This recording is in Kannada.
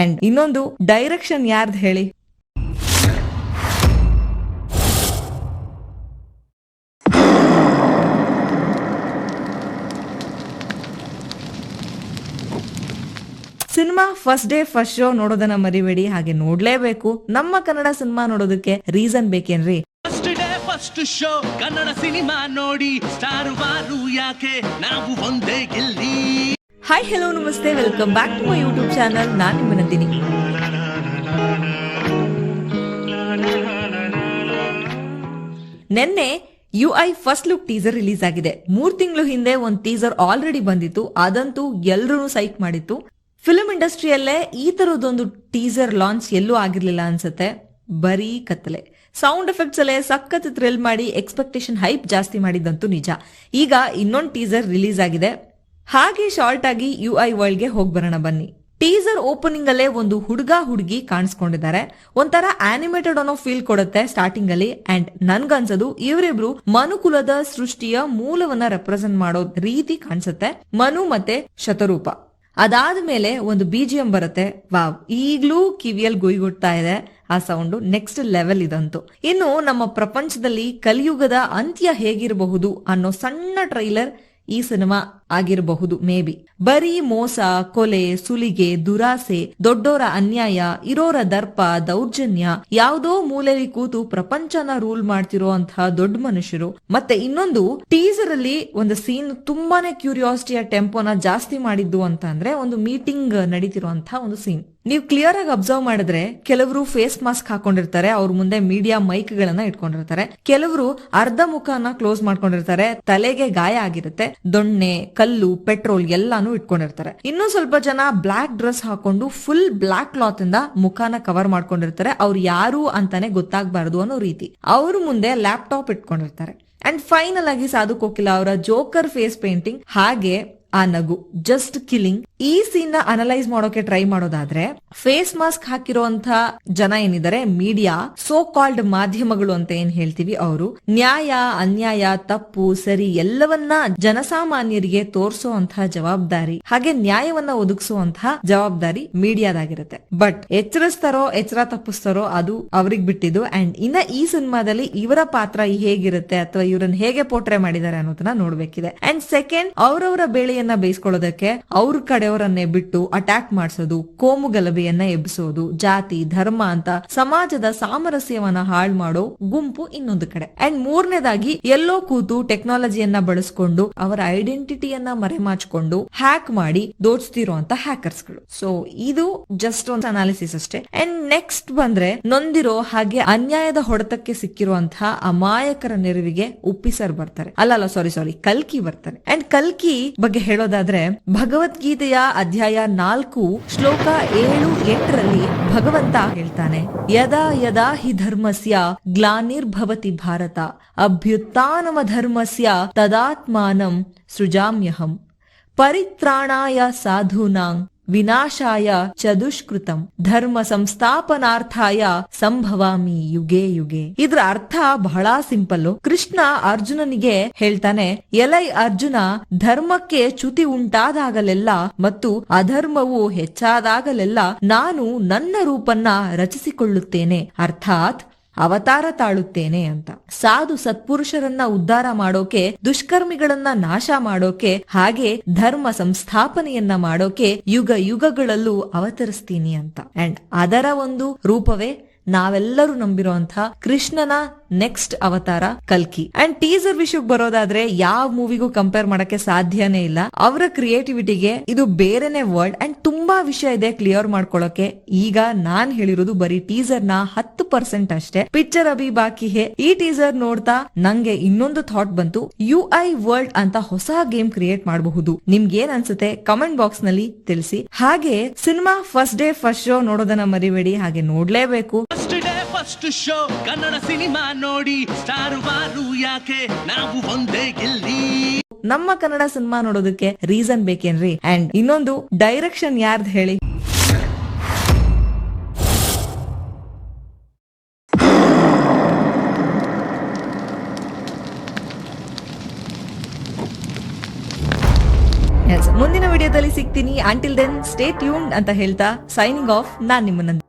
ಅಂಡ್ ಇನ್ನೊಂದು ಡೈರೆಕ್ಷನ್ ಯಾರ್ದು ಹೇಳಿ? Cinema first day first show ನೋಡೋದನ್ನ ಮರಿಬೇಡಿ, ಹಾಗೆ ನೋಡ್ಲೇಬೇಕು. ನಮ್ಮ ಕನ್ನಡ ಸಿನಿಮಾ ನೋಡೋದಕ್ಕೆ ರೀಸನ್ ಬೇಕೇನ್ರಿ? First day first show Kannada cinema ನೋಡಿ, ಸ್ಟಾರ್ ವಾರು ಯಾಕೆ ನಾವು ಒಂದೇ ಗೆಲ್ಲಿ. ಹಾಯ್ ಹೆಲೋ ನಮಸ್ತೆ, welcome back to my YouTube channel. ನಾನು ನಿಮ್ಮ ನಂದಿನಿ. ನೆನ್ನೆ UI first look teaser release ಆಗಿದೆ. 3 ತಿಂಗಳು ಹಿಂದೆ ಒಂದು ಟೀಸರ್ ಆಲ್ರೆಡಿ ಬಂದಿತ್ತು, ಅದಂತೂ ಎಲ್ಲರೂ ಸೈಕ್ ಮಾಡಿತ್ತು. ಫಿಲ್ಮ್ ಇಂಡಸ್ಟ್ರಿಯಲ್ಲೇ ಈ ತರದೊಂದು ಟೀಸರ್ ಲಾಂಚ್ ಎಲ್ಲೂ ಆಗಿರ್ಲಿಲ್ಲ ಅನ್ಸುತ್ತೆ. ಬರೀ ಕತ್ತಲೆ, ಸೌಂಡ್ ಎಫೆಕ್ಟ್ಸ್ ಅಲ್ಲೇ ಸಖತ್ ಥ್ರಿಲ್ ಮಾಡಿ ಎಕ್ಸ್ಪೆಕ್ಟೇಷನ್ ಹೈಪ್ ಜಾಸ್ತಿ ಮಾಡಿದಂತೂ ನಿಜ. ಈಗ ಇನ್ನೊಂದು ಟೀಸರ್ ರಿಲೀಸ್ ಆಗಿದೆ. ಹಾಗೆ ಶಾರ್ಟ್ ಆಗಿ UI ವರ್ಲ್ಡ್ಗೆ ಹೋಗಿ ಬರೋಣ ಬನ್ನಿ. ಟೀಸರ್ ಓಪನಿಂಗ್ ಅಲ್ಲೇ ಒಂದು ಹುಡುಗಿ ಕಾಣಿಸ್ಕೊಂಡಿದ್ದಾರೆ. ಒಂಥರ ಆನಿಮೇಟೆಡ್ ಅನ್ನೋ ಫೀಲ್ ಕೊಡುತ್ತೆ ಸ್ಟಾರ್ಟಿಂಗ್ ಅಲ್ಲಿ. ಅಂಡ್ ನನ್ಗನ್ಸದು ಇವರಿಬ್ರು ಮನುಕುಲದ ಸೃಷ್ಟಿಯ ಮೂಲವನ್ನ ರೆಪ್ರೆಸೆಂಟ್ ಮಾಡೋ ರೀತಿ ಕಾಣಿಸುತ್ತೆ, ಮನು ಮತ್ತೆ ಶತರೂಪ. ಅದಾದ್ಮೇಲೆ ಒಂದು BGM ಬರುತ್ತೆ. ವಾವ್, ಈಗ್ಲೂ ಕಿವಿಯಲ್ಲಿ ಗುಯ್ಗುಡ್ತಾ ಇದೆ ಆ ಸೌಂಡು. ನೆಕ್ಸ್ಟ್ ಲೆವೆಲ್ ಇದಂತೂ. ಇನ್ನು ನಮ್ಮ ಪ್ರಪಂಚದಲ್ಲಿ ಕಲಿಯುಗದ ಅಂತ್ಯ ಹೇಗಿರಬಹುದು ಅನ್ನೋ ಸಣ್ಣ ಟ್ರೈಲರ್ ಈ ಸಿನಿಮಾ ಆಗಿರಬಹುದು. ಮೇ ಬಿ ಬರೀ ಮೋಸ, ಕೊಲೆ, ಸುಲಿಗೆ, ದುರಾಸೆ, ದೊಡ್ಡೋರ ಅನ್ಯಾಯ, ಇರೋರ ದರ್ಪ, ದೌರ್ಜನ್ಯ, ಯಾವುದೋ ಮೂಲೆಯಲ್ಲಿ ಕೂತು ಪ್ರಪಂಚನ ರೂಲ್ ಮಾಡ್ತಿರೋ ಅಂತಹ ದೊಡ್ಡ ಮನುಷ್ಯರು. ಮತ್ತೆ ಇನ್ನೊಂದು ಟೀಸರ್ ಅಲ್ಲಿ ಒಂದು ಸೀನ್ ತುಂಬಾನೇ ಕ್ಯೂರಿಯಾಸಿಟಿಯ ಟೆಂಪೋನ ಜಾಸ್ತಿ ಮಾಡಿದ್ದು ಅಂತ ಅಂದ್ರೆ ಒಂದು ಮೀಟಿಂಗ್ ನಡೀತಿರುವಂತಹ ಒಂದು ಸೀನ್. ನೀವು ಕ್ಲಿಯರ್ ಆಗಿ ಅಬ್ಸರ್ವ್ ಮಾಡಿದ್ರೆ ಕೆಲವರು ಫೇಸ್ ಮಾಸ್ಕ್ ಹಾಕೊಂಡಿರ್ತಾರೆ, ಅವ್ರ ಮುಂದೆ ಮೀಡಿಯಾ ಮೈಕ್ ಗಳನ್ನ ಇಟ್ಕೊಂಡಿರ್ತಾರೆ. ಕೆಲವರು ಅರ್ಧ ಮುಖನ ಕ್ಲೋಸ್ ಮಾಡ್ಕೊಂಡಿರ್ತಾರೆ, ತಲೆಗೆ ಗಾಯ ಆಗಿರುತ್ತೆ, ದೊಣ್ಣೆ, ಕಲ್ಲು, ಪೆಟ್ರೋಲ್ ಎಲ್ಲಾನು ಇಟ್ಕೊಂಡಿರ್ತಾರೆ. ಇನ್ನು ಸ್ವಲ್ಪ ಜನ ಬ್ಲಾಕ್ ಡ್ರೆಸ್ ಹಾಕೊಂಡು ಫುಲ್ ಬ್ಲಾಕ್ ಕ್ಲಾತ್ ಇಂದ ಮುಖಾನ ಕವರ್ ಮಾಡ್ಕೊಂಡಿರ್ತಾರೆ. ಅವ್ರು ಯಾರು ಅಂತಾನೆ ಗೊತ್ತಾಗಬಾರದು ಅನ್ನೋ ರೀತಿ. ಅವ್ರ ಮುಂದೆ ಲ್ಯಾಪ್ಟಾಪ್ ಇಟ್ಕೊಂಡಿರ್ತಾರೆ. ಅಂಡ್ ಫೈನಲ್ ಆಗಿ ಸಾಧು ಕೋಕಿಲ ಅವರ ಜೋಕರ್ ಫೇಸ್ ಪೇಂಟಿಂಗ್, ಹಾಗೆ ಆ ನಗು, ಜಸ್ಟ್ ಕಿಲಿಂಗ್. ಈ ಸೀನ್ ನ ಅನಲೈಸ್ ಮಾಡೋಕೆ ಟ್ರೈ ಮಾಡೋದಾದ್ರೆ, ಫೇಸ್ ಮಾಸ್ಕ್ ಹಾಕಿರುವಂತ ಜನ ಏನಿದ್ದಾರೆ, ಮೀಡಿಯಾ, ಸೋ ಕಾಲ್ಡ್ ಮಾಧ್ಯಮಗಳು ಅಂತ ಏನ್ ಹೇಳ್ತೀವಿ, ಅವರು ನ್ಯಾಯ, ಅನ್ಯಾಯ, ತಪ್ಪು, ಸರಿ ಎಲ್ಲವನ್ನ ಜನಸಾಮಾನ್ಯರಿಗೆ ತೋರಿಸುವಂತಹ ಜವಾಬ್ದಾರಿ, ಹಾಗೆ ನ್ಯಾಯವನ್ನ ಒದಗಿಸುವಂತಹ ಜವಾಬ್ದಾರಿ ಮೀಡಿಯಾದಾಗಿರುತ್ತೆ. ಬಟ್ ಎಚ್ಚರ ತಪ್ಪಿಸ್ತಾರೋ ಅದು ಅವ್ರಿಗೆ ಬಿಟ್ಟಿದ್ದು. ಅಂಡ್ ಇನ್ನ ಈ ಸಿನಿಮಾದಲ್ಲಿ ಇವರ ಪಾತ್ರ ಹೇಗಿರುತ್ತೆ ಅಥವಾ ಇವರನ್ನ ಹೇಗೆ ಪೋಟ್ರೆ ಮಾಡಿದ್ದಾರೆ ಅನ್ನೋದನ್ನ ನೋಡ್ಬೇಕಿದೆ. ಅಂಡ್ ಸೆಕೆಂಡ್, ಅವರವರ ಬೇಳೆಯನ್ನ ಬೇಯಿಸ್ಕೊಳ್ಳೋದಕ್ಕೆ ಅವ್ರ ಕಡೆಯವರನ್ನೇ ಬಿಟ್ಟು ಅಟ್ಯಾಕ್ ಮಾಡಿಸೋದು, ಕೋಮು ಗಲಭೆಯನ್ನ ಎಬ್ಬಿಸೋದು, ಜಾತಿ ಧರ್ಮ ಅಂತ ಸಮಾಜದ ಸಾಮರಸ್ಯವನ್ನ ಹಾಳು ಮಾಡೋ ಗುಂಪು ಇನ್ನೊಂದು ಕಡೆ. ಅಂಡ್ ಮೂರನೇದಾಗಿ ಎಲ್ಲೋ ಕೂತು ಟೆಕ್ನಾಲಜಿಯನ್ನ ಬಳಸ್ಕೊಂಡು ಅವರ ಐಡೆಂಟಿಟಿಯನ್ನ ಮರೆಮಾಚ್ಕೊಂಡು ಹ್ಯಾಕ್ ಮಾಡಿ ದೋಚ್ತಿರುವಂತ ಹ್ಯಾಕರ್ಸ್ಗಳು. ಸೊ ಇದು ಜಸ್ಟ್ ಒಂದು ಅನಾಲಿಸಿಸ್ ಅಷ್ಟೇ. ಅಂಡ್ ನೆಕ್ಸ್ಟ್ ಬಂದ್ರೆ, ನೊಂದಿರೋ ಹಾಗೆ ಅನ್ಯಾಯದ ಹೊಡೆತಕ್ಕೆ ಸಿಕ್ಕಿರುವಂತಹ ಅಮಾಯಕರ ನೆರವಿಗೆ ಉಪ್ಪಿ ಸರ್ ಬರ್ತಾರೆ. ಅಲ್ಲ ಸಾರಿ ಕಲ್ಕಿ ಬರ್ತಾರೆ. ಅಂಡ್ ಕಲ್ಕಿ ಬಗ್ಗೆ ಹೇಳೋದಾದ್ರೆ, ಭಗವದ್ಗೀತೆಯ ಅಧ್ಯಾಯ 4 ಶ್ಲೋಕ 7-8ರಲ್ಲಿ ಭಗವಂತ ಹೇಳ್ತಾನೆ, ಯದಾ ಯದಾ ಹಿ ಧರ್ಮಸ್ಯ ಗ್ಲಾನಿರ್ಭವತಿ ಭಾರತ ಅಭ್ಯುತ್ಥಾನಮ ಧರ್ಮಸ್ಯ ತದಾತ್ಮಾನಂ ಸೃಜಾಮ್ಯಹಂ ಪರಿತ್ರಾಣಾಯ ಸಾಧೂನಾಂ ವಿನಾಶಾಯ ಚ ದುಷ್ಕೃತಂ ಧರ್ಮ ಸಂಸ್ಥಾಪನಾರ್ಥಾಯ ಸಂಭವಾಮಿ ಯುಗೆ ಯುಗೆ. ಇದ್ರ ಅರ್ಥ ಬಹಳ ಸಿಂಪಲ್. ಕೃಷ್ಣ ಅರ್ಜುನನಿಗೆ ಹೇಳ್ತಾನೆ, ಎಲೈ ಅರ್ಜುನ, ಧರ್ಮಕ್ಕೆ ಚ್ಯುತಿ ಉಂಟಾದಾಗಲೆಲ್ಲ ಮತ್ತು ಅಧರ್ಮವು ಹೆಚ್ಚಾದಾಗಲೆಲ್ಲ ನಾನು ನನ್ನ ರೂಪನ್ನ ರಚಿಸಿಕೊಳ್ಳುತ್ತೇನೆ, ಅರ್ಥಾತ್ ಅವತಾರ ತಾಳುತ್ತೇನೆ ಅಂತ. ಸಾಧು ಸತ್ಪುರುಷರನ್ನ ಉದ್ಧಾರ ಮಾಡೋಕೆ, ದುಷ್ಕರ್ಮಿಗಳನ್ನ ನಾಶ ಮಾಡೋಕೆ, ಹಾಗೆ ಧರ್ಮ ಸಂಸ್ಥಾಪನೆಯನ್ನ ಮಾಡೋಕೆ ಯುಗಗಳಲ್ಲೂ ಅವತರಿಸ್ತೀನಿ ಅಂತ. ಅಂಡ್ ಅದರ ಒಂದು ರೂಪವೇ ನಾವೆಲ್ಲರೂ ನಂಬಿರುವಂತಹ ಕೃಷ್ಣನ ನೆಕ್ಸ್ಟ್ ಅವತಾರ ಕಲ್ಕಿ. ಅಂಡ್ ಟೀಸರ್ ವಿಷಯಕ್ಕೆ ಬರೋದಾದ್ರೆ, ಯಾವ ಮೂವಿಗೂ ಕಂಪೇರ್ ಮಾಡಕ್ಕೆ ಸಾಧ್ಯನೇ ಇಲ್ಲ. ಅವರ ಕ್ರಿಯೇಟಿವಿಟಿಗೆ ಇದು ಬೇರೆನೆ ವರ್ಲ್ಡ್. ಅಂಡ್ ತುಂಬಾ ವಿಷಯ ಇದೆ ಕ್ಲಿಯರ್ ಮಾಡ್ಕೊಳ್ಳೋಕೆ. ಈಗ ನಾನ್ ಹೇಳಿರೋದು ಬರೀ ಟೀಸರ್ ನ 10% ಅಷ್ಟೇ. ಪಿಕ್ಚರ್ ಅಭಿ ಬಾಕಿ ಹೇ. ಈ ಟೀಸರ್ ನೋಡ್ತಾ ನಂಗೆ ಇನ್ನೊಂದು ಥಾಟ್ ಬಂತು, UI ವರ್ಲ್ಡ್ ಅಂತ ಹೊಸ ಗೇಮ್ ಕ್ರಿಯೇಟ್ ಮಾಡಬಹುದು. ನಿಮ್ಗೆ ಏನ್ ಅನ್ಸುತ್ತೆ ಕಮೆಂಟ್ ಬಾಕ್ಸ್ ನಲ್ಲಿ ತಿಳಿಸಿ. ಹಾಗೆ cinema first day first show ನೋಡೋದನ್ನ ಮರಿಬೇಡಿ, ಹಾಗೆ ನೋಡ್ಲೇಬೇಕು. First day first show Kannada cinema ನೋಡಿ, ಸ್ಟಾರ್ ವಾರು ಯಾಕೆ ನಾವು ಒಂದೇ ಗೆಲ್ಲಿ. ನಮ್ಮ ಕನ್ನಡ ಸಿನಿಮಾ ನೋಡೋದಕ್ಕೆ ರೀಸನ್ ಬೇಕೇನ್ರಿ? ಅಂಡ್ ಇನ್ನೊಂದು ಡೈರೆಕ್ಷನ್ ಯಾರ್ದು ಹೇಳಿ? ಮುಂದಿನ ವಿಡಿಯೋದಲ್ಲಿ ಸಿಗ್ತೀನಿ. ಅಂಟಿಲ್ ದೆನ್ ಸ್ಟೇ ಟ್ಯೂನ್ಡ್ ಅಂತ ಹೇಳ್ತಾ ಸೈನಿಂಗ್ ಆಫ್ ನಾನ್ ನಿಮ್ಮನ್ನ